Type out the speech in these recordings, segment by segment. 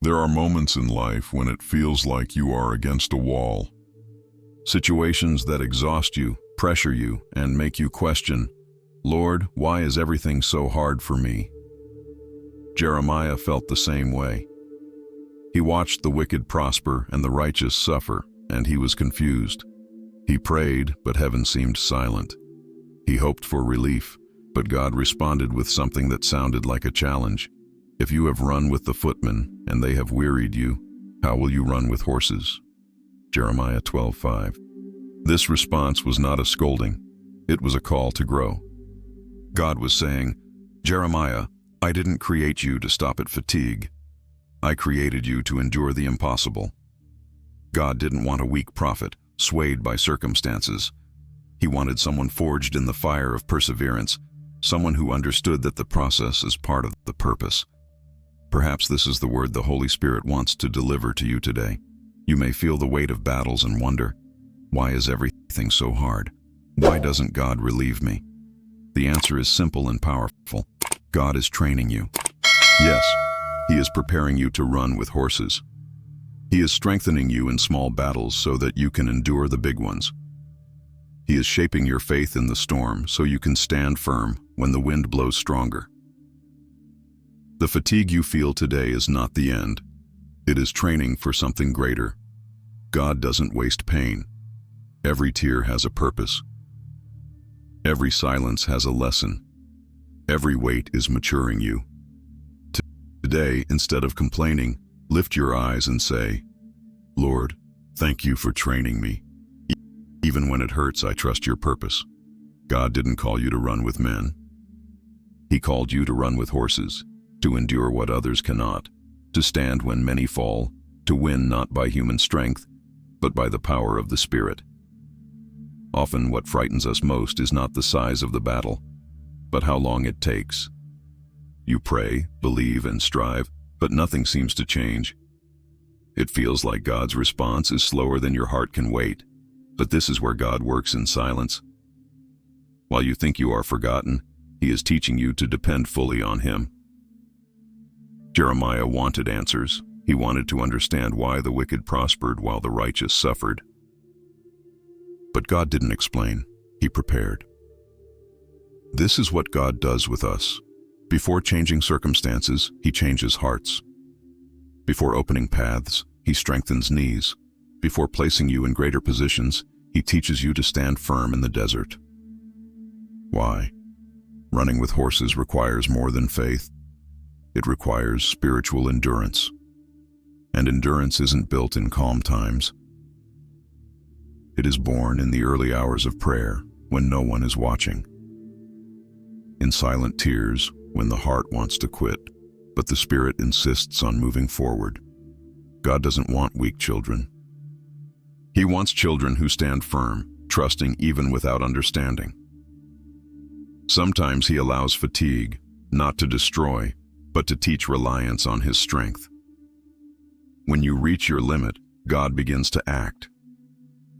There are moments in life when it feels like you are against a wall. Situations that exhaust you, pressure you, and make you question, "Lord, why is everything so hard for me?" Jeremiah felt the same way. He watched the wicked prosper and the righteous suffer, and he was confused. He prayed, but heaven seemed silent. He hoped for relief, but God responded with something that sounded like a challenge. "If you have run with the footmen, and they have wearied you, how will you run with horses?" Jeremiah 12:5. This response was not a scolding. It was a call to grow. God was saying, "Jeremiah, I didn't create you to stop at fatigue. I created you to endure the impossible." God didn't want a weak prophet, swayed by circumstances. He wanted someone forged in the fire of perseverance, someone who understood that the process is part of the purpose. Perhaps this is the word the Holy Spirit wants to deliver to you today. You may feel the weight of battles and wonder, why is everything so hard? Why doesn't God relieve me? The answer is simple and powerful. God is training you. Yes, He is preparing you to run with horses. He is strengthening you in small battles so that you can endure the big ones. He is shaping your faith in the storm so you can stand firm when the wind blows stronger. The fatigue you feel today is not the end. It is training for something greater. God doesn't waste pain. Every tear has a purpose. Every silence has a lesson. Every weight is maturing you. Today, instead of complaining, lift your eyes and say, "Lord, thank you for training me. Even when it hurts, I trust your purpose." God didn't call you to run with men. He called you to run with horses, to endure what others cannot, to stand when many fall, to win not by human strength, but by the power of the Spirit. Often what frightens us most is not the size of the battle, but how long it takes. You pray, believe, and strive, but nothing seems to change. It feels like God's response is slower than your heart can wait, but this is where God works in silence. While you think you are forgotten, He is teaching you to depend fully on Him. Jeremiah wanted answers. He wanted to understand why the wicked prospered while the righteous suffered. But God didn't explain. He prepared. This is what God does with us. Before changing circumstances, He changes hearts. Before opening paths, He strengthens knees. Before placing you in greater positions, He teaches you to stand firm in the desert. Why? Running with horses requires more than faith. It requires spiritual endurance. And endurance isn't built in calm times. It is born in the early hours of prayer, when no one is watching. In silent tears, when the heart wants to quit, but the Spirit insists on moving forward. God doesn't want weak children. He wants children who stand firm, trusting even without understanding. Sometimes He allows fatigue, not to destroy, but to teach reliance on His strength. When you reach your limit, God begins to act.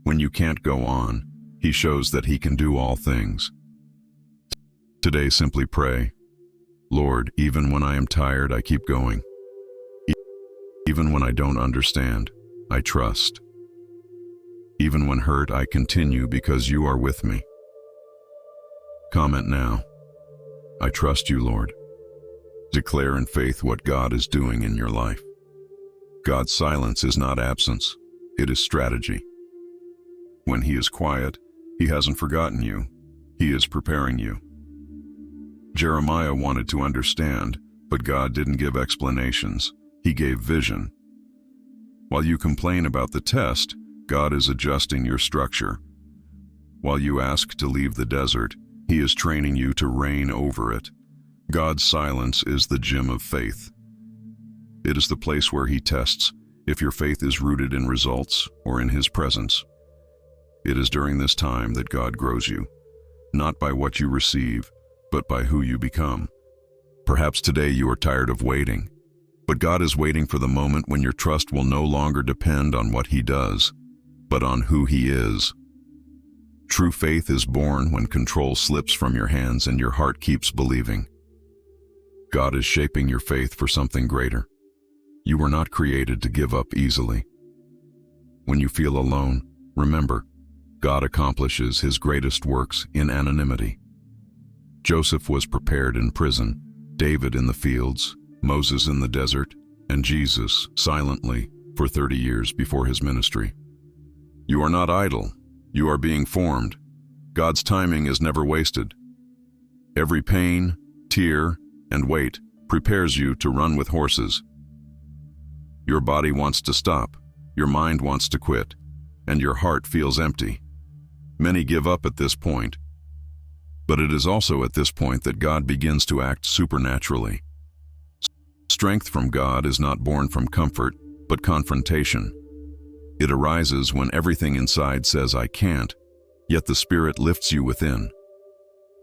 When you can't go on, He shows that He can do all things. Today, simply pray, "Lord, even when I am tired, I keep going. Even when I don't understand, I trust. Even when hurt, I continue because you are with me." Comment now, "I trust you, Lord." Declare in faith what God is doing in your life. God's silence is not absence, it is strategy. When He is quiet, He hasn't forgotten you. He is preparing you. Jeremiah wanted to understand, but God didn't give explanations. He gave vision. While you complain about the test, God is adjusting your structure. While you ask to leave the desert, He is training you to reign over it. God's silence is the gym of faith. It is the place where He tests if your faith is rooted in results or in His presence. It is during this time that God grows you, not by what you receive, but by who you become. Perhaps today you are tired of waiting, but God is waiting for the moment when your trust will no longer depend on what He does, but on who He is. True faith is born when control slips from your hands and your heart keeps believing. God is shaping your faith for something greater. You were not created to give up easily. When you feel alone, remember, God accomplishes his greatest works in anonymity. Joseph was prepared in prison, David in the fields, Moses in the desert, and Jesus silently for 30 years before his ministry. You are not idle. You are being formed. God's timing is never wasted. Every pain, tear, and weight prepares you to run with horses. Your body wants to stop, your mind wants to quit, and your heart feels empty. Many give up at this point, but it is also at this point that God begins to act supernaturally. Strength from God is not born from comfort, but confrontation. It arises when everything inside says, "I can't," yet the Spirit lifts you within.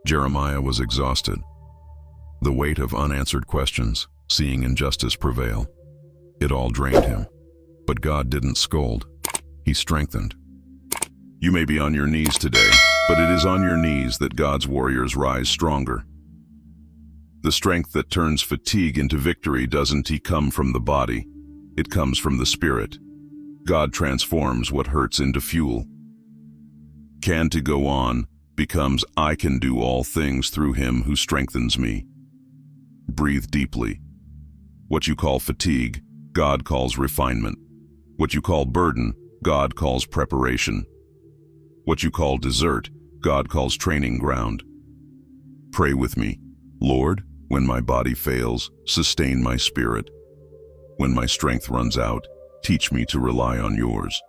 Jeremiah was exhausted. The weight of unanswered questions, seeing injustice prevail. It all drained him. But God didn't scold. He strengthened. You may be on your knees today, but it is on your knees that God's warriors rise stronger. The strength that turns fatigue into victory doesn't come from the body. It comes from the Spirit. God transforms what hurts into fuel. Can to go on becomes I can do all things through him who strengthens me. Breathe deeply. What you call fatigue, God calls refinement. What you call burden, God calls preparation. What you call desert, God calls training ground. Pray with me. Lord, when my body fails, sustain my spirit. When my strength runs out, teach me to rely on yours.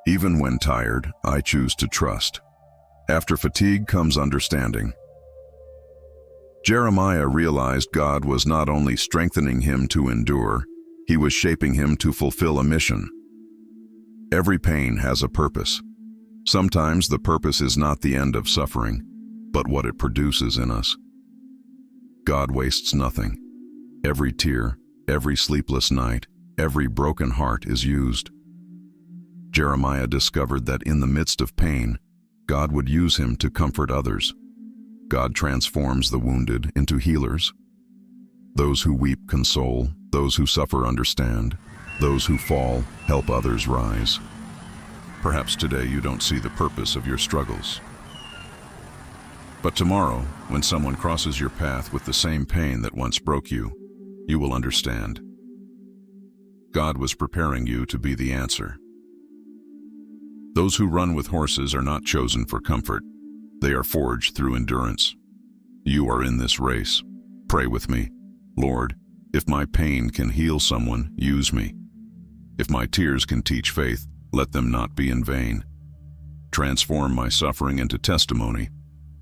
Even when tired, I choose to trust. After fatigue comes understanding. Jeremiah realized God was not only strengthening him to endure, he was shaping him to fulfill a mission. Every pain has a purpose. Sometimes the purpose is not the end of suffering, but what it produces in us. God wastes nothing. Every tear, every sleepless night, every broken heart is used. Jeremiah discovered that in the midst of pain, God would use him to comfort others. God transforms the wounded into healers. Those who weep console, those who suffer understand, those who fall help others rise. Perhaps today you don't see the purpose of your struggles. But tomorrow, when someone crosses your path with the same pain that once broke you, you will understand. God was preparing you to be the answer. Those who run with horses are not chosen for comfort. They are forged through endurance. You are in this race. Pray with me. Lord, if my pain can heal someone, use me. If my tears can teach faith, let them not be in vain. Transform my suffering into testimony,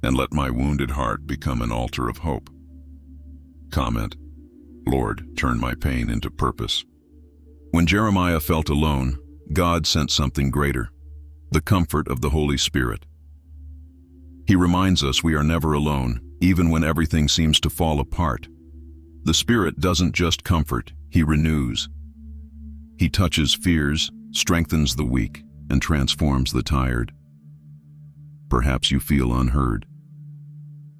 and let my wounded heart become an altar of hope. Comment: Lord, turn my pain into purpose. When Jeremiah felt alone, God sent something greater, the comfort of the Holy Spirit. He reminds us we are never alone, even when everything seems to fall apart. The Spirit doesn't just comfort, He renews. He touches fears, strengthens the weak, and transforms the tired. Perhaps you feel unheard.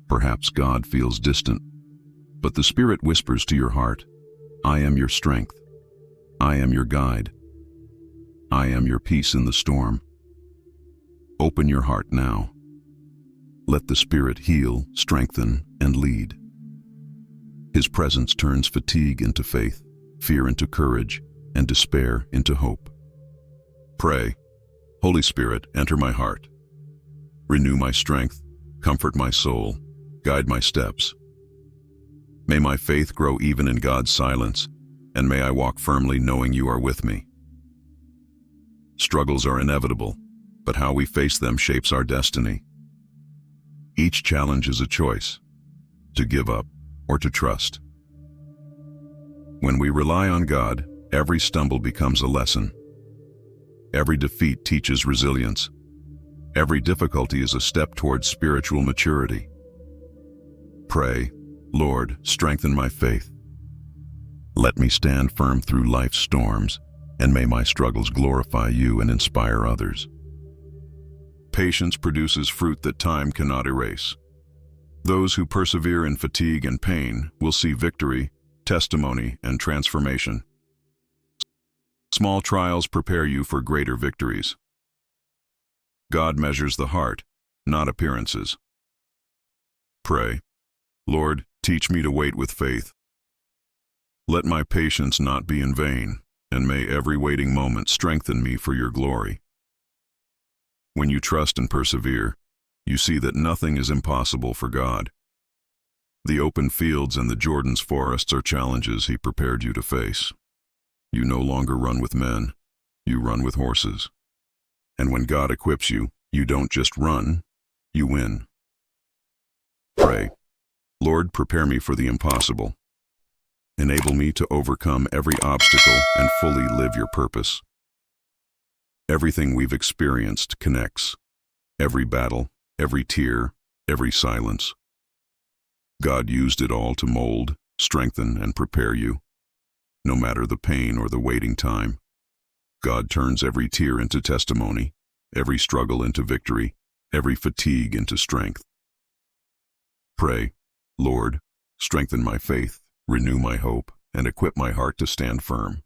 Perhaps God feels distant. But the Spirit whispers to your heart, I am your strength. I am your guide. I am your peace in the storm. Open your heart now. Let the Spirit heal, strengthen, and lead. His presence turns fatigue into faith, fear into courage, and despair into hope. Pray, Holy Spirit, enter my heart. Renew my strength, comfort my soul, guide my steps. May my faith grow even in God's silence, and may I walk firmly knowing you are with me. Struggles are inevitable, but how we face them shapes our destiny. Each challenge is a choice, to give up or to trust. When we rely on God, every stumble becomes a lesson. Every defeat teaches resilience. Every difficulty is a step towards spiritual maturity. Pray, Lord, strengthen my faith. Let me stand firm through life's storms, and may my struggles glorify you and inspire others. Patience produces fruit that time cannot erase. Those who persevere in fatigue and pain will see victory, testimony, and transformation. Small trials prepare you for greater victories. God measures the heart, not appearances. Pray, Lord, teach me to wait with faith. Let my patience not be in vain, and may every waiting moment strengthen me for your glory. When you trust and persevere, you see that nothing is impossible for God. The open fields and the Jordan's forests are challenges he prepared you to face. You no longer run with men, you run with horses. And when God equips you, you don't just run, you win. Pray, Lord, prepare me for the impossible. Enable me to overcome every obstacle and fully live your purpose. Everything we've experienced connects. Every battle, every tear, every silence. God used it all to mold, strengthen, and prepare you. No matter the pain or the waiting time, God turns every tear into testimony, every struggle into victory, every fatigue into strength. Pray, Lord, strengthen my faith, renew my hope, and equip my heart to stand firm.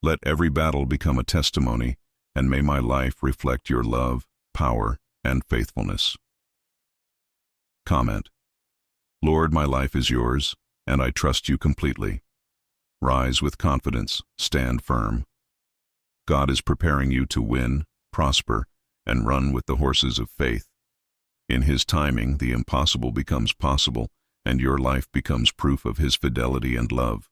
Let every battle become a testimony, and may my life reflect your love, power, and faithfulness. Comment. Lord, my life is yours, and I trust you completely. Rise with confidence, stand firm. God is preparing you to win, prosper, and run with the horses of faith. In His timing, the impossible becomes possible, and your life becomes proof of His fidelity and love.